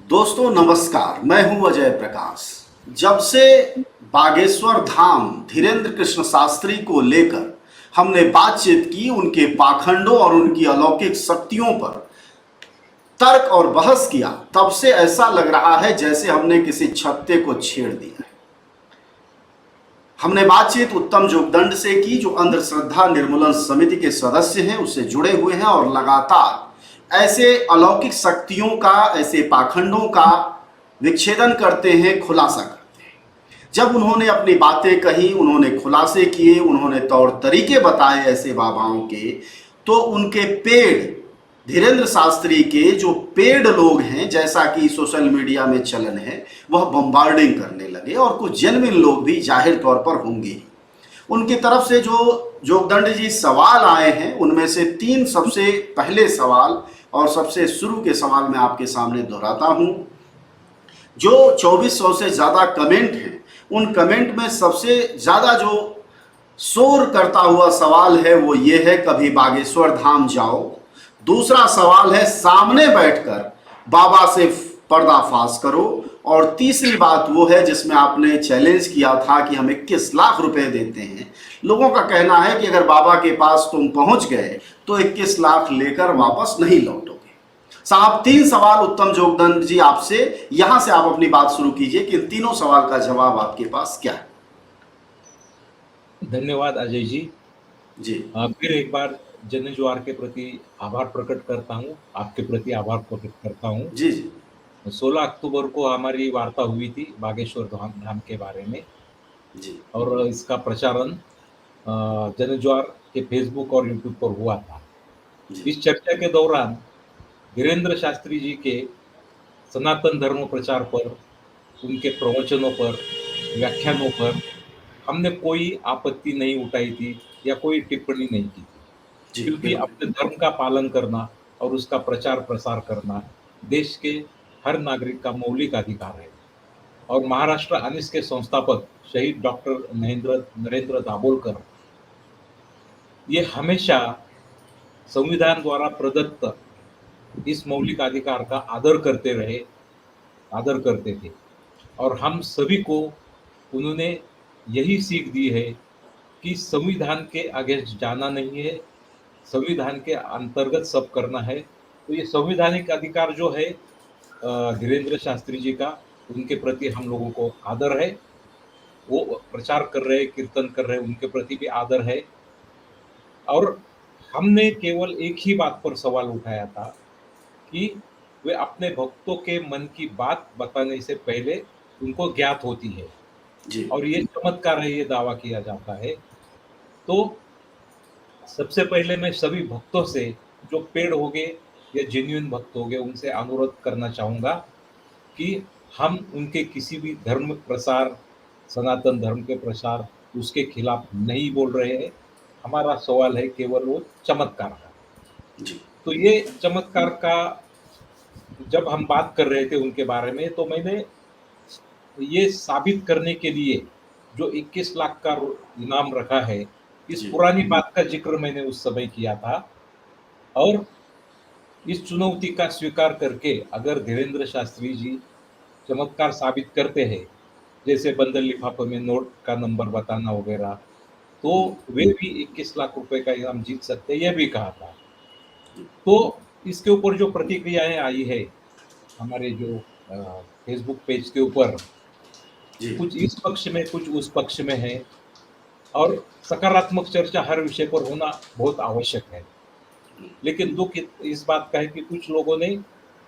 दोस्तों नमस्कार, मैं हूं अजय प्रकाश। जब से बागेश्वर धाम धीरेन्द्र कृष्ण शास्त्री को लेकर हमने बातचीत की, उनके पाखंडों और उनकी अलौकिक शक्तियों पर तर्क और बहस किया, तब से ऐसा लग रहा है जैसे हमने किसी छत्ते को छेड़ दिया है। हमने बातचीत उत्तम जोगदंड से की, जो अंधश्रद्धा निर्मूलन समिति के सदस्य हैं, उससे जुड़े हुए हैं और लगातार ऐसे अलौकिक शक्तियों का, ऐसे पाखंडों का विच्छेदन करते हैं, खुलासा करते हैं। जब उन्होंने अपनी बातें कही, उन्होंने खुलासे किए, उन्होंने तौर तरीके बताए ऐसे बाबाओं के, तो उनके पेड़, धीरेन्द्र शास्त्री के जो पेड लोग हैं, जैसा कि सोशल मीडिया में चलन है, वह बम्बार्डिंग करने लगे। और कुछ जेन्युइन लोग भी जाहिर तौर पर होंगे ही। उनकी तरफ से जो जोगदंड जी सवाल आए हैं, उनमें से 3 सबसे पहले सवाल और सबसे शुरू के सवाल मैं आपके सामने दोहराता हूं। जो 2400 से ज़्यादा कमेंट हैं, उन कमेंट में सबसे ज़्यादा जो शोर करता हुआ सवाल है वो ये है, कभी बागेश्वर धाम जाओ। दूसरा सवाल है, सामने बैठकर बाबा से पर्दाफाश करो। और तीसरी बात वो है जिसमें आपने चैलेंज किया था कि हम 21 लाख रुपए देते हैं। लोगों का कहना है कि अगर बाबा के पास तुम पहुंच गए तो 21 लाख लेकर वापस नहीं लौटोगे। साहब, 3 सवाल उत्तम जोगदंड जी आपसे, यहां से आप अपनी बात शुरू कीजिए कि इन तीनों सवाल का जवाब आपके पास क्या है। धन्यवाद अजय जी। जी फिर एक बार जन ज्वार के प्रति आभार प्रकट करता हूँ, आपके प्रति आभार प्रकट करता हूँ। जी जी 16 अक्टूबर को हमारी वार्ता हुई थी बागेश्वर धाम के बारे में, जी और इसका प्रचारण जन ज्वार के फेसबुक और यूट्यूब पर हुआ था। जी इस चर्चा के दौरान धीरेन्द्र शास्त्री जी के सनातन धर्म प्रचार पर, उनके प्रवचनों पर, व्याख्यानों पर हमने कोई आपत्ति नहीं उठाई थी या कोई टिप्पणी नहीं की थी, जी क्योंकि बिल्कुल। अपने धर्म का पालन करना और उसका प्रचार प्रसार करना देश के हर नागरिक का मौलिक अधिकार है। और महाराष्ट्र अनिस के संस्थापक शहीद डॉक्टर नरेंद्र दाभोलकर ये हमेशा संविधान द्वारा प्रदत्त इस मौलिक अधिकार का आदर करते थे। और हम सभी को उन्होंने यही सीख दी है कि संविधान के अगेंस्ट जाना नहीं है, संविधान के अंतर्गत सब करना है। तो ये संवैधानिक अधिकार जो है धीरेन्द्र शास्त्री जी का, उनके प्रति हम लोगों को आदर है। वो प्रचार कर रहे, कीर्तन कर रहे, उनके प्रति भी आदर है। और हमने केवल एक ही बात पर सवाल उठाया था कि वे अपने भक्तों के मन की बात बताने से पहले उनको ज्ञात होती है, जी और ये चमत्कार है, ये दावा किया जाता है। तो सबसे पहले मैं सभी भक्तों से, जो पेड़ हो गए या जेन्युइन भक्त हो गए, उनसे अनुरोध करना चाहूँगा कि हम उनके किसी भी धर्म प्रसार, सनातन धर्म के प्रसार, उसके खिलाफ नहीं बोल रहे हैं। हमारा सवाल है केवल वो चमत्कार का। जी तो ये चमत्कार का जब हम बात कर रहे थे उनके बारे में, तो मैंने ये साबित करने के लिए जो 21 लाख का इनाम रखा है, इस जी पुरानी बात का जिक्र मैंने उस समय किया था। और इस चुनौती का स्वीकार करके अगर धीरेन्द्र शास्त्री जी चमत्कार साबित करते हैं, जैसे बंदर लिफाफे में नोट का नंबर बताना वगैरह, तो वे भी 21 लाख रुपए का इनाम जीत सकते हैं, यह भी कहा था। तो इसके ऊपर जो प्रतिक्रियाएं आई है हमारे जो फेसबुक पेज के ऊपर, जी कुछ इस पक्ष में कुछ उस पक्ष में है। और सकारात्मक चर्चा हर विषय पर होना बहुत आवश्यक है। लेकिन दुख इस बात का है कि कुछ लोगों ने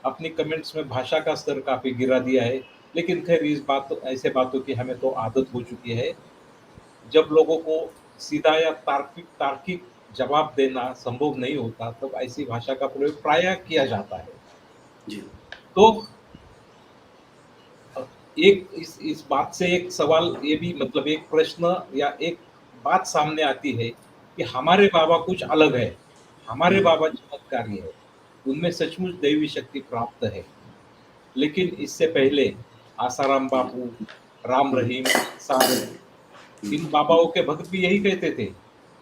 अपनी कमेंट्स में भाषा का स्तर काफी गिरा दिया है। लेकिन खैर, इस बात ऐसे बातों की हमें तो आदत हो चुकी है। जब लोगों को सीधा या तार्किक तार्किक जवाब देना संभव नहीं होता, तब ऐसी भाषा का प्रयोग प्रायः किया जाता है। जी तो एक इस बात से एक सवाल ये भी, मतलब एक प्रश्न या एक बात सामने आती है कि हमारे बाबा कुछ अलग है, हमारे बाबा चमत्कारी है, उनमें सचमुच दैवी शक्ति प्राप्त है। लेकिन इससे पहले आसाराम बापू, राम रहीम, इंसान, इन बाबाओं के भक्त भी यही कहते थे।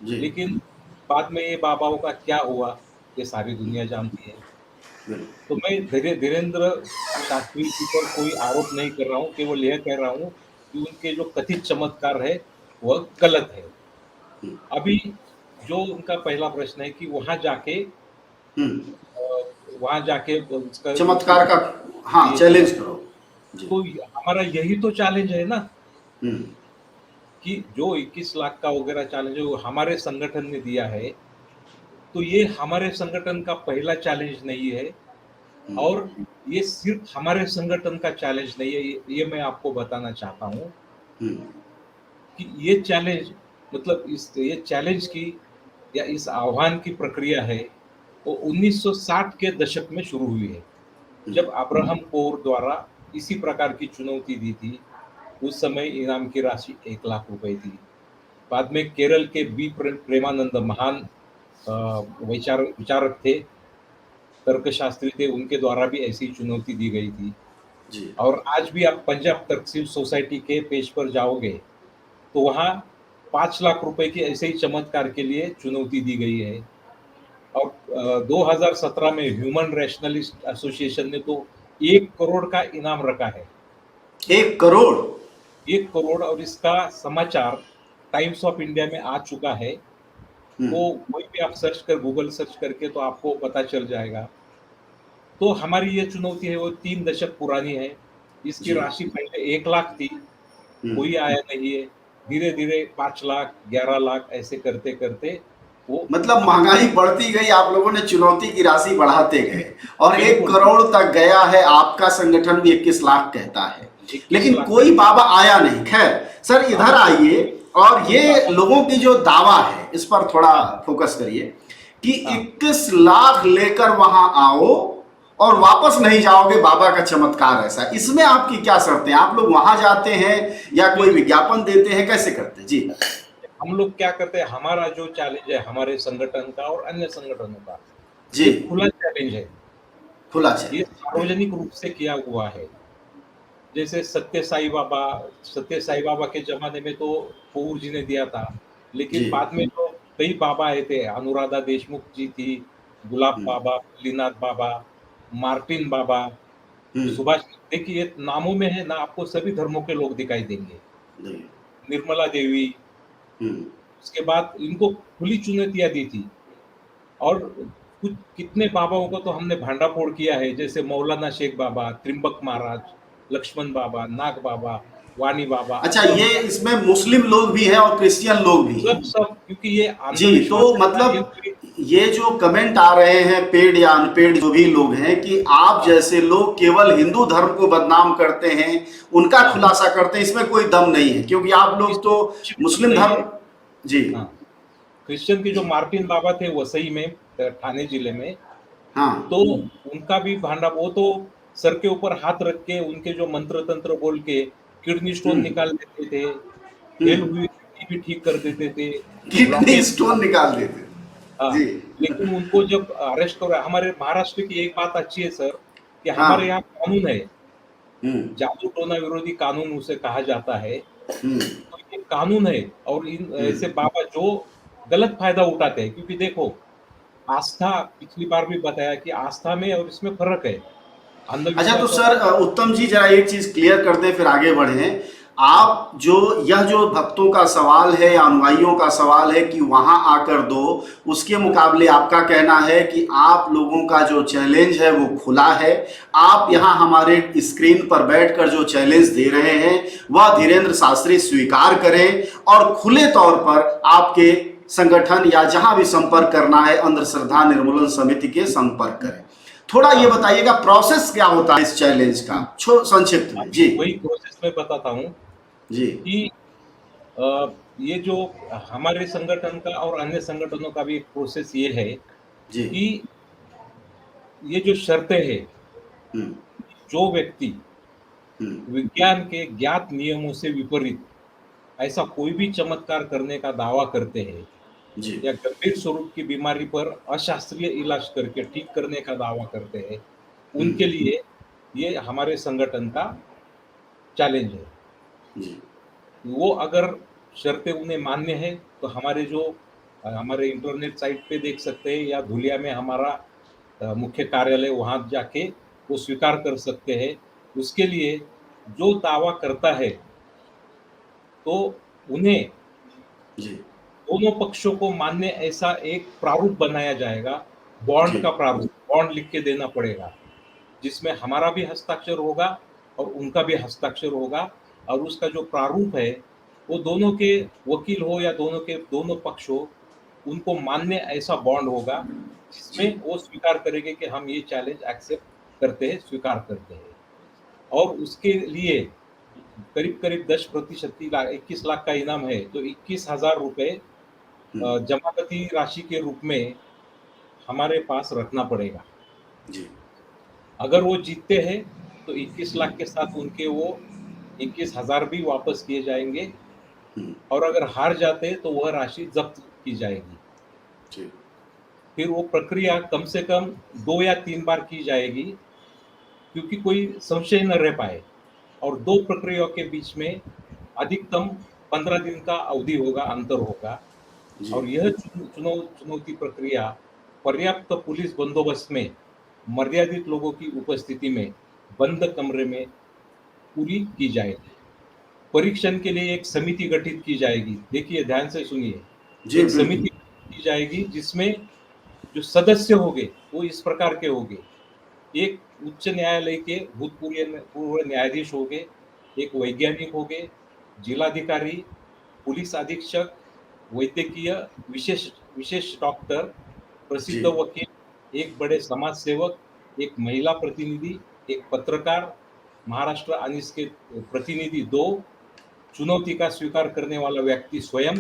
जी लेकिन बाद में ये बाबाओं का क्या हुआ, ये सारी दुनिया जानती है। बिल्कुल। तो मैं धीरेन्द्र शास्त्री जी पर कोई आरोप नहीं कर रहा हूँ, केवल यह कह रहा हूँ कि उनके जो कथित चमत्कार है, वह गलत है। हुँ, अभी जो उनका पहला प्रश्न है कि हुँ। वहाँ जाके उसका उसको चमत्कार का हाँ, ये चैलेंज करो। जी। तो हमारा यही तो चैलेंज है ना हुँ, कि जो 21 लाख का वगैरह चैलेंज है वो हमारे संगठन ने दिया है, तो ये हमारे संगठन का पहला चैलेंज नहीं है हुँ, और ये सिर्फ हमारे संगठन का चैलेंज नहीं है, ये मैं आपको बताना चाहता हूँ हुँ, कि ये चैलेंज मतलब इस ये चैलेंज की या इस आह्वान की प्रक्रिया है, वो 1960 के दशक में शुरू हुई है। हुँ। जब अब्राहम कोर द्वारा इसी प्रकार की चुनौती दी थी, उस समय इनाम की राशि 1 लाख रुपए थी। बाद में केरल के बी प्रेमानंद महान अ, विचारक थे, तर्कशास्त्री थे, उनके द्वारा भी ऐसी चुनौती दी गई थी। जी। और आज भी आप पंजाब तकसीम सोसाइटी के पेज पर जाओगे, तो वहाँ 5 लाख रुपए की ऐसे ही चमत्कार के लिए चुनौती दी गई है। और 2017 में ह्यूमन रैशनलिस्ट एसोसिएशन ने तो 1 करोड़ का इनाम रखा है। 1 करोड़! 1 करोड़ और इसका समाचार टाइम्स ऑफ इंडिया में आ चुका है। हुँ, तो कोई भी आप सर्च कर गूगल सर्च करके तो आपको पता चल जाएगा। तो हमारी ये चुनौती है वो 3 दशक पुरानी है। इसकी जी। राशि पहले 1 लाख थी, हुँ। कोई आया नहीं है। धीरे-धीरे 5 लाख, 11 लाख ऐसे करते-करते वो मतलब आज महँगाई बढ़ती गई, आप लोगों ने चुनौती की राशि बढ़ाते गए और 1 बिल्कुल, करोड़ तक गया है, आपका संगठन भी 21 लाख कहता है। 21 लेकिन लाख कोई बाबा आया नहीं। ख़ैर, सर हाँ, इधर आइए और कोई ये बाबा लोगों की जो दावा है, इस पर थोड़ा हाँ, फ़ोकस करिए कि हाँ, 21 लाख लेकर वहाँ आओ और हाँ। वापस नहीं जाओगे, बाबा का चमत्कार ऐसा। इसमें आपकी क्या शर्तें हैं? आप लोग वहाँ जाते हैं या नहीं, कोई नहीं, विज्ञापन देते हैं, कैसे करते हैं? जी। हम लोग क्या करते हैं, हमारा जो चैलेंज है हमारे संगठन का और अन्य संगठनों का, जी, ये खुला चैलेंज है। खुला ये चैलेंज। बिल्कुल। सार्वजनिक रूप से किया हुआ है। जैसे सत्य साई बाबा के ज़माने में तो पऊर जी ने दिया था, जी। लेकिन बाद में जो कई बाबा आए थे, अनुराधा देशमुख जी थी, गुलाब हुँ, बाबा, मल्लीनाथ बाबा, मार्टिन बाबा, हुँ, सुभाष देखिए नामों में है ना आपको सभी धर्मों के लोग दिखाई देंगे। जी। निर्मला देवी, हुँ, उसके बाद इनको खुली चुनौतियाँ दी थी और कुछ कितने बाबाओं का तो हमने भांडाफोड़ किया है, जैसे मौलाना शेख बाबा, त्रिंबक महाराज, लक्ष्मण बाबा, नाग बाबा, वाणी बाबा, अच्छा, असलम ये इसमें मुस्लिम लोग भी हैं और क्रिश्चियन लोग भी हैं। सब क्योंकि ये जी, अंधविश्वास तो है ना, ये मतलब कोई ये जो कमेंट आ रहे हैं पेड या अनपेड जो भी लोग हैं कि आप हाँ, जैसे लोग केवल हिंदू धर्म को बदनाम करते हैं, उनका हाँ, खुलासा करते हैं, इसमें कोई दम नहीं है क्योंकि आप लोग इसमें तो कुछ भी दम मुस्लिम नहीं है। धर्म। जी, हाँ, क्रिश्चियन के जो जी। मार्टिन बाबा थे वसई में ठाणे जिले में, हाँ। तो उनका भी भांडा वो तो सर के ऊपर हाथ रख के उनके जो मंत्र-तंत्र बोल के किडनी हुँ, स्टोन निकाल देते थे, हुँ। फेल हुई किडनी भी ठीक कर देते थे, किडनी ब्लॉकेज स्टोन निकाल देते। हाँ, जी। लेकिन उनको जब अरेस्ट करा हमारे महाराष्ट्र की एक बात अच्छी है सर, कि हमारे हाँ। यहाँ कानून है, हुँ, जादू टोना विरोधी कानून उसे कहा जाता है। हुँ, तो ये कानून है और इन हुँ। ऐसे बाबा जो गलत फायदा उठाते हैं क्योंकि देखो, आस्था पिछली बार भी बताया कि आस्था में और इसमें फ़र्क है। अच्छा, तो अंधविश्वास और सर उत्तम जी जरा एक चीज क्लियर कर दें फिर आगे बढ़ें। हाँ, आप जो यह जो भक्तों का सवाल है या अनुयायियों का सवाल है कि वहां आकर दो, उसके हाँ, मुकाबले आपका कहना है कि आप लोगों का जो चैलेंज है वो खुला है। आप हाँ, यहां हमारे स्क्रीन पर बैठकर जो चैलेंज दे रहे हैं वह हाँ, धीरेन्द्र शास्त्री स्वीकार करें और खुले तौर पर आपके संगठन या जहां भी संपर्क करना है अंधश्रद्धा निर्मूलन समिति के संपर्क करें। थोड़ा ये हाँ, बताइएगा प्रोसेस क्या होता है इस चैलेंज का, संक्षिप्त में। जी। आपको वही प्रोसेस मैं बताता हूँ जी। कि ये जो हमारे संगठन का और अन्य संगठनों का भी एक प्रोसेस ये है जी। कि ये जो शर्तें हैं, हम्म। जो व्यक्ति हम्म। विज्ञान के ज्ञात नियमों से विपरीत ऐसा कोई भी चमत्कार करने का दावा करते हैं जी। या गंभीर स्वरूप की बीमारी पर अशास्त्रीय इलाज करके ठीक करने का दावा करते हैं, हम्म। उनके लिए ये हमारे संगठन का चैलेंज है। जी। वो अगर शर्तें उन्हें मान्य है, तो हमारे जो हमारे इंटरनेट साइट पे देख सकते हैं या धुलिया में हमारा मुख्य कार्यालय, वहाँ जाके वो स्वीकार कर सकते हैं। उसके लिए जो दावा करता है, तो उन्हें जी, दोनों पक्षों को मान्य ऐसा एक प्रारूप बनाया जाएगा, बॉन्ड जी, का प्रारूप, बॉन्ड लिख के देना पड़ेगा, जिसमें हमारा भी हस्ताक्षर होगा और उनका भी हस्ताक्षर होगा। और उसका जो प्रारूप है, वो दोनों के वकील हो या दोनों पक्ष हो, उनको मान्य ऐसा बॉन्ड होगा, जी, जिसमें वो स्वीकार करेंगे कि हम ये चैलेंज एक्सेप्ट करते हैं, स्वीकार करते हैं। और उसके लिए करीब-करीब 10% 21 लाख का इनाम है, तो 21,000 रुपए हुँ, जमानती राशि के रूप में हमारे पास रखना पड़ेगा। जी, अगर वो जीतते हैं, तो 21 लाख के साथ उनके वो 21,000 भी वापस किए जाएँगे, हुँ, और अगर हार जाते हैं, तो वह राशि ज़ब्त की जाएगी। जी, फिर वो प्रक्रिया कम से कम 2 या 3 बार की जाएगी, क्योंकि कोई संशय न रह पाए, और 2 प्रक्रियाओं के बीच में अधिकतम 15 दिन का अवधि होगा, अंतर होगा। जी, और यह चुनौती प्रक्रिया पर्याप्त पुलिस बंदोबस्त में, मर्यादित लोगों की उपस्थिति में, बंद कमरे में पूरी की जाएगी। परीक्षण के लिए एक समिति गठित की जाएगी। देखिए, ध्यान से सुनिए। जी, एक बिल्कुल, समिति की जाएगी, जिसमें जो सदस्य होंगे, वो इस प्रकार के होंगे। एक उच्च न्यायालय के पूर्व न्यायाधीश होंगे, एक वैज्ञानिक होंगे, जिलाधिकारी, पुलिस अधीक्षक, वैद्यकीय विशेष विशेष डॉक्टर, जी, प्रसिद्ध वकील, एक बड़े समाज सेवक, एक महिला प्रतिनिधि, एक पत्रकार, महाराष्ट्र आणि इसके प्रतिनिधि 2, चुनौती का स्वीकार करने वाला व्यक्ति स्वयं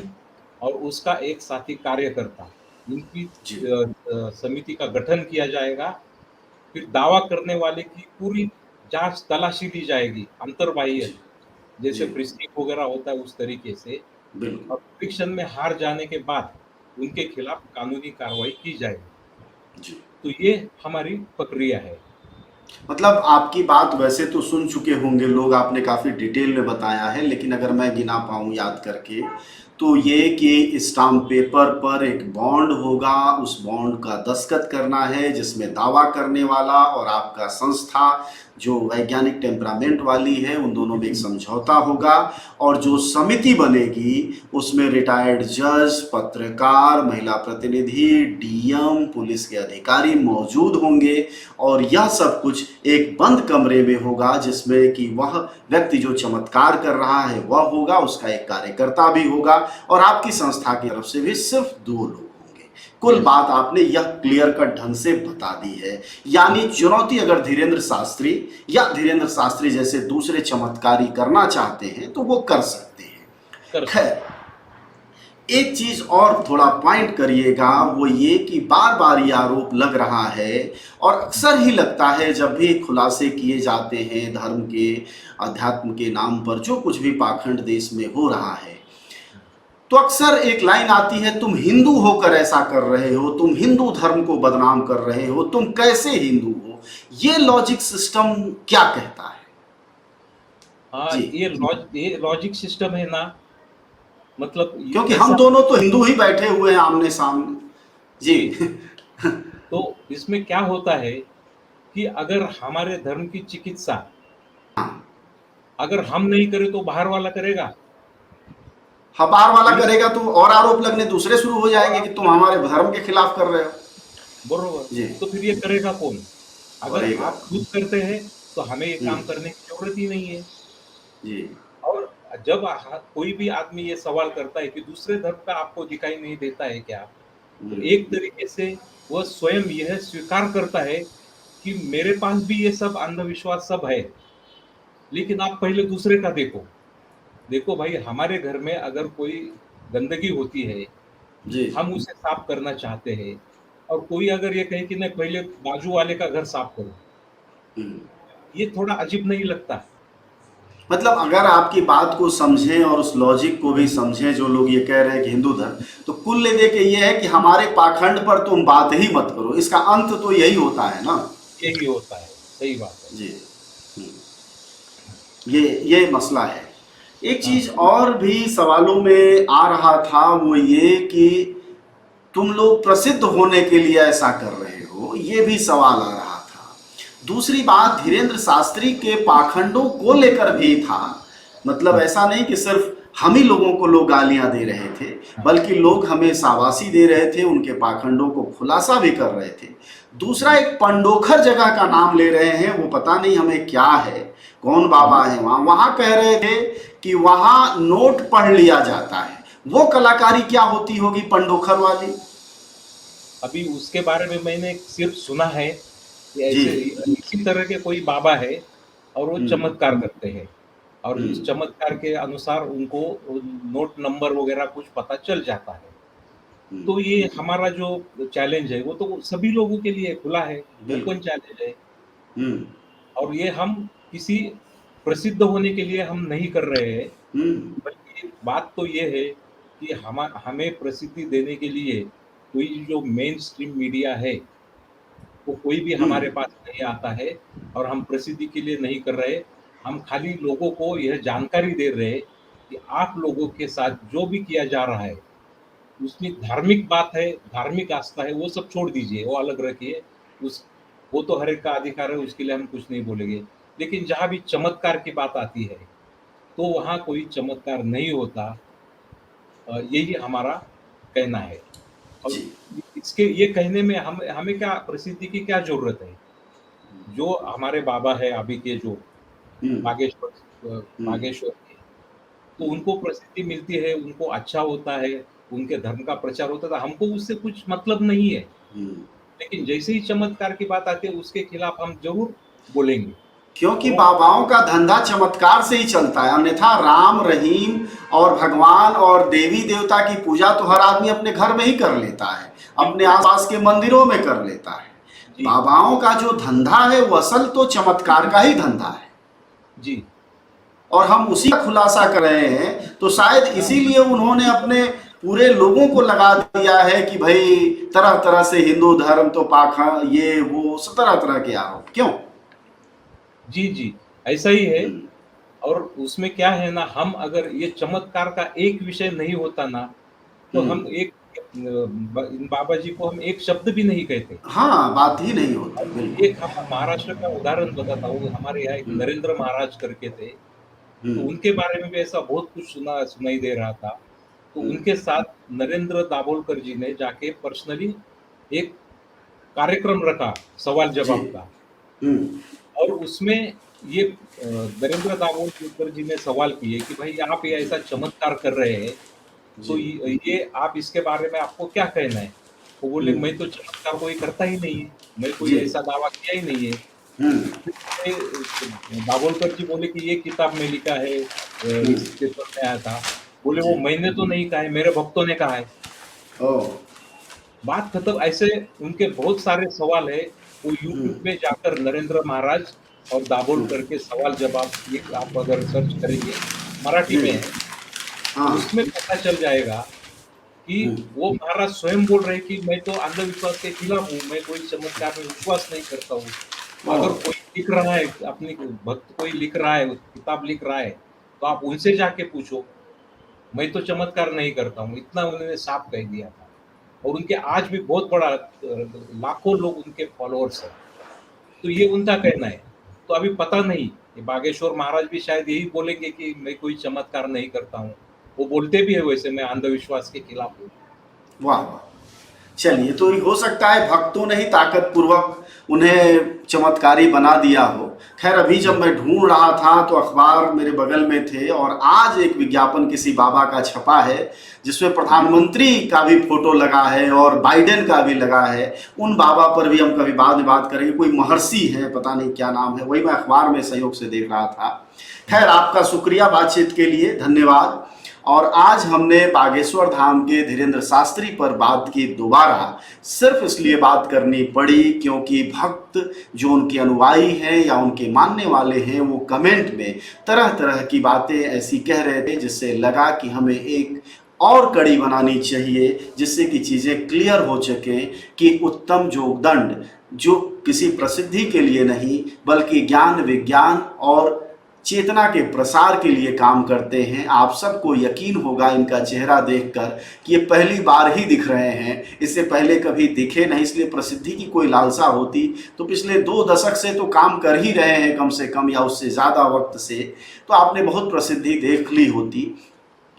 और उसका एक साथी कार्यकर्ता। इनकी जी, समिति का गठन किया जाएगा। फिर दावा करने वाले की पूरी जाँच तलाशी ली जाएगी, अंतर्बाह्य, जी, जैसे जी, प्रिज़्निंग वगैरह होता है उस तरीके से। बिल्कुल। और परीक्षण में हार जाने के बाद उनके खिलाफ कानूनी कार्रवाई की जाएगी। जी। तो ये हमारी प्रक्रिया है। मतलब आपकी बात वैसे तो सुन चुके होंगे लोग, आपने काफ़ी डिटेल में बताया है, लेकिन अगर मैं गिना पाऊँ याद करके, तो ये कि स्टाम्प पेपर पर एक बॉन्ड होगा, उस बॉन्ड का दस्तखत करना है, जिसमें दावा करने वाला और आपका संस्था जो वैज्ञानिक टेम्परामेंट वाली है, उन दोनों में एक समझौता होगा, और जो समिति बनेगी, उसमें रिटायर्ड जज, पत्रकार, महिला प्रतिनिधि, डीएम, पुलिस के अधिकारी मौजूद होंगे, और यह सब कुछ एक बंद कमरे में होगा, जिसमें कि वह व्यक्ति जो चमत्कार कर रहा है वह होगा, उसका एक कार्यकर्ता भी होगा, और आपकी संस्था की तरफ से भी सिर्फ 2 लोग होंगे। कुल यस। बात आपने यह क्लियर कट ढंग से बता दी है। यानी चुनौती अगर धीरेन्द्र शास्त्री या धीरेन्द्र शास्त्री जैसे दूसरे चमत्कारी करना चाहते हैं तो वो कर सकते हैं। कर खैर, सकते हैं। एक चीज और थोड़ा पॉइंट करिएगा, वो ये कि बार बार ये आरोप लग रहा है, और अक्सर ही लगता है जब भी खुलासे किए जाते हैं धर्म के, अध्यात्म के नाम पर जो कुछ भी पाखंड देश में हो रहा है, तो अक्सर एक लाइन आती है, तुम हिंदू होकर ऐसा कर रहे हो, तुम हिंदू धर्म को बदनाम कर रहे हो, तुम कैसे हिंदू हो। ये लॉजिक सिस्टम क्या कहता है? हाँ, जी, ये लॉजिक सिस्टम है ना, मतलब ये क्योंकि हम ऐसा। दोनों तो हिंदू ही बैठे हुए हैं आमने सामने। जी। जी। तो इसमें क्या होता है कि अगर हमारे धर्म की चिकित्सा हाँ, अगर हम नहीं करें, तो बाहर वाला करेगा। हबार वाला पुलिस करेगा तो और आरोप लगने दूसरे शुरू हो और जाएंगे कि तुम हमारे धर्म के खिलाफ कर रहे हो। बरोबर। जी, तो फिर ये करेगा कौन? अगर करेगा। आप खुद करते हैं, तो हमें ये हम्म, काम करने की ज़रूरत ही नहीं है। जी, और जब कोई भी आदमी ये सवाल करता है कि दूसरे धर्म का आपको दिखाई नहीं देता है क्या? तो हम्म, एक तरीके से वह स्वयं यह स्वीकार करता है कि मेरे पास भी ये सब अंधविश्वास सब है, लेकिन आप पहले दूसरे का देखो। देखो भाई, हमारे घर में अगर कोई गंदगी होती है, जी, हम उसे साफ करना चाहते हैं, और कोई अगर ये कहे कि नहीं, पहले बाजू वाले का घर साफ करो, हम्म। ये थोड़ा अजीब नहीं लगता? मतलब अगर आपकी बात को समझें और उस लॉजिक को भी समझें, जो लोग ये कह रहे हैं कि हिंदू धर्म, तो कुल ले के ये है कि हमारे पाखंड पर तुम बात ही मत करो, इसका अंत तो यही होता है ना। यही होता है, सही बात है। जी, हम्म। ये मसला है। एक हाँ, चीज और भी सवालों में आ रहा था, वो ये कि तुम लोग प्रसिद्ध होने के लिए ऐसा कर रहे हो, ये भी सवाल आ रहा था। दूसरी बात, धीरेन्द्र शास्त्री के पाखंडों को लेकर भी था। मतलब ऐसा नहीं कि सिर्फ हम ही लोगों को लोग गालियां दे रहे थे, बल्कि लोग हमें शाबाशी दे रहे थे, उनके पाखंडों को खुलासा भी कर रहे थे। दूसरा, एक पंडोखर जगह का नाम ले रहे हैं, वो पता नहीं हमें क्या है, कौन बाबा है वहां। वहां कह रहे थे कि वहां नोट पढ़ लिया जाता है। वो कलाकारी क्या होती होगी पंडोखर वाली? अभी उसके बारे में मैंने सिर्फ सुना है कि जी। ऐसे इसी तरह के कोई बाबा है और वो चमत्कार करते हैं, और इस चमत्कार के अनुसार उनको नोट नंबर वगैरह कुछ पता चल जाता है। तो ये हमारा जो चैलेंज है वो तो सभी लोगों के लिए खुला है, ओपन चैलेंज है। और ये हम किसी प्रसिद्ध होने के लिए हम नहीं कर रहे हैं, बल्कि बात तो ये है कि हमें प्रसिद्धि देने के लिए कोई जो मेन स्ट्रीम मीडिया है वो कोई भी हमारे पास नहीं आता है, और हम प्रसिद्धि के लिए नहीं कर रहे। हम खाली लोगों को यह जानकारी दे रहे हैं कि आप लोगों के साथ जो भी किया जा रहा है उसमें धार्मिक बात है, धार्मिक आस्था है, वो सब छोड़ दीजिए, वो अलग रखिए। उस वो तो हर एक का अधिकार है, उसके लिए हम कुछ नहीं बोलेंगे। लेकिन जहाँ भी चमत्कार की बात आती है तो वहाँ कोई चमत्कार नहीं होता। यही हमारा कहना है। और इसके ये कहने में हमें क्या प्रसिद्धि की क्या जरूरत है? जो हमारे बाबा है अभी के जो बागेश्वर के, तो उनको प्रसिद्धि मिलती है, उनको अच्छा होता है, उनके धर्म का प्रचार होता था, हमको उससे कुछ मतलब नहीं है। लेकिन जैसे ही चमत्कार की बात आती है उसके खिलाफ हम जरूर बोलेंगे, क्योंकि बाबाओं का धंधा चमत्कार से ही चलता है। अन्यथा राम रहीम और भगवान और देवी देवता की पूजा तो हर आदमी अपने घर में ही कर लेता है, अपने आसपास के मंदिरों में कर लेता है। बाबाओं का जो धंधा है वो असल तो चमत्कार का ही धंधा है जी। और हम उसी का खुलासा कर रहे हैं। तो शायद इसीलिए उन्होंने अपने पूरे लोगों को लगा दिया है कि भाई तरह तरह से हिंदू धर्म तो पाखंड, ये वो तरह तरह के आरोप। क्यों? जी जी, ऐसा ही है। और उसमें क्या है ना, हम अगर ये चमत्कार का एक विषय नहीं होता ना, तो हम एक इन बाबा जी को हम एक शब्द भी नहीं कहते। हाँ, बात ही नहीं होती। बिल्कुल। एक हम महाराष्ट्र का उदाहरण बताता हूँ, हमारे यहाँ एक नरेंद्र महाराज करके थे, तो उनके बारे में भी ऐसा बहुत कुछ सुनाई दे रहा था। तो उनके साथ नरेंद्र दाभोलकर जी ने जाके पर्सनली एक कार्यक्रम रखा सवाल जवाब का, और उसमें ये नरेंद्र दाभोलकर जी ने सवाल किए कि भाई आप ये ऐसा चमत्कार कर रहे हैं, तो ये आप इसके बारे में आपको क्या कहना है? वो बोले मैं तो चमत्कार कोई करता ही नहीं है, मैं कोई ऐसा दावा किया ही नहीं है। दाभोलकर जी बोले कि ये किताब में लिखा है, इस पेपर में आया था। बोले वो मैंने तो नहीं कहा है, मेरे भक्तों ने कहा है। बात खत्म। ऐसे उनके बहुत सारे सवाल है, वो यूट्यूब में जाकर नरेंद्र महाराज और दाभोलकर के सवाल जवाब, ये आप अगर सर्च करेंगे मराठी में है, उसमें पता चल जाएगा कि वो महाराज स्वयं बोल रहे कि मैं तो अंधविश्वास के खिलाफ हूँ, मैं कोई चमत्कार में विश्वास नहीं करता हूँ। अगर कोई लिख रहा है, अपनी भक्त कोई लिख रहा है, किताब लिख रहा है, तो आप उनसे जाके पूछो, मैं तो चमत्कार नहीं करता हूँ, इतना उन्होंने साफ कह दिया था। और उनके आज भी बहुत बड़ा लाखों लोग उनके फॉलोअर्स हैं। तो ये उनका कहना है। तो अभी पता नहीं, बागेश्वर महाराज भी शायद यही बोलेंगे कि मैं कोई चमत्कार नहीं करता हूँ। वो बोलते भी है वैसे, मैं अंधविश्वास के खिलाफ हूँ। वाह, चलिए, तो हो सकता है भक्तों ने ही ताकतपूर्वक उन्हें चमत्कारी बना दिया हो। खैर, अभी जब मैं ढूंढ रहा था तो अखबार मेरे बगल में थे और आज एक विज्ञापन किसी बाबा का छपा है जिसमें प्रधानमंत्री का भी फोटो लगा है और बाइडेन का भी लगा है। उन बाबा पर भी हम कभी बाद में बात करेंगे। कोई महर्षि है, पता नहीं क्या नाम है, वही मैं अखबार में सहयोग से देख रहा था। खैर, आपका शुक्रिया बातचीत के लिए, धन्यवाद। और आज हमने बागेश्वर धाम के धीरेन्द्र शास्त्री पर बात की दोबारा, सिर्फ इसलिए बात करनी पड़ी क्योंकि भक्त जो उनके अनुयायी हैं या उनके मानने वाले हैं वो कमेंट में तरह तरह की बातें ऐसी कह रहे थे जिससे लगा कि हमें एक और कड़ी बनानी चाहिए जिससे कि चीज़ें क्लियर हो सके कि उत्तम जोगदंड जो किसी प्रसिद्धि के लिए नहीं बल्कि ज्ञान विज्ञान और चेतना के प्रसार के लिए काम करते हैं। आप सबको यकीन होगा इनका चेहरा देखकर कि ये पहली बार ही दिख रहे हैं, इससे पहले कभी दिखे नहीं। इसलिए प्रसिद्धि की कोई लालसा होती तो पिछले 2 दशक से तो काम कर ही रहे हैं कम से कम, या उससे ज़्यादा वक्त से, तो आपने बहुत प्रसिद्धि देख ली होती।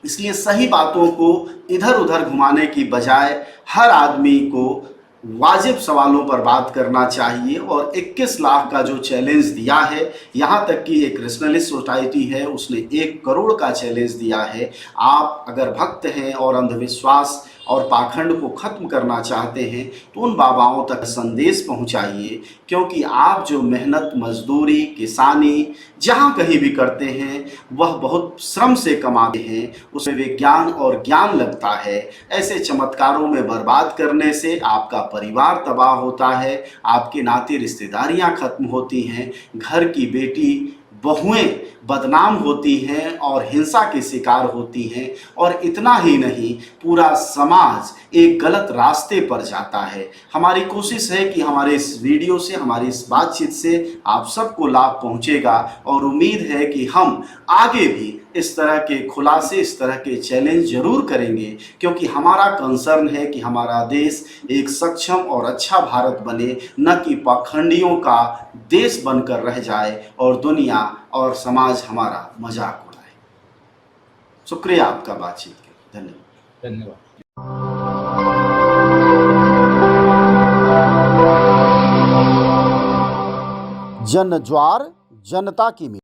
इसलिए सही बातों को इधर उधर घुमाने की बजाय हर आदमी को वाजिब सवालों पर बात करना चाहिए। और 21 लाख का जो चैलेंज दिया है, यहाँ तक कि एक रेशनलिस्ट सोसाइटी है उसने 1 करोड़ का चैलेंज दिया है। आप अगर भक्त हैं और अंधविश्वास और पाखंड को खत्म करना चाहते हैं तो उन बाबाओं तक संदेश पहुंचाइए, क्योंकि आप जो मेहनत, मजदूरी, किसानी जहाँ कहीं भी करते हैं वह बहुत श्रम से कमाते हैं, उसमें विज्ञान और ज्ञान लगता है। ऐसे चमत्कारों में बर्बाद करने से आपका परिवार तबाह होता है, आपके नाते रिश्तेदारियां खत्म होती हैं, घर की बेटी बहुएं बदनाम होती हैं और हिंसा के शिकार होती हैं, और इतना ही नहीं पूरा समाज एक गलत रास्ते पर जाता है। हमारी कोशिश है कि हमारे इस वीडियो से, हमारी इस बातचीत से आप सबको लाभ पहुंचेगा, और उम्मीद है कि हम आगे भी इस तरह के खुलासे, इस तरह के चैलेंज जरूर करेंगे, क्योंकि हमारा कंसर्न है कि हमारा देश एक सक्षम और अच्छा भारत बने, न कि पाखंडियों का देश बनकर रह जाए और दुनिया और समाज हमारा मजाक उड़ाए। शुक्रिया आपका बातचीत के लिए। धन्यवाद। जन ज्वार जनता की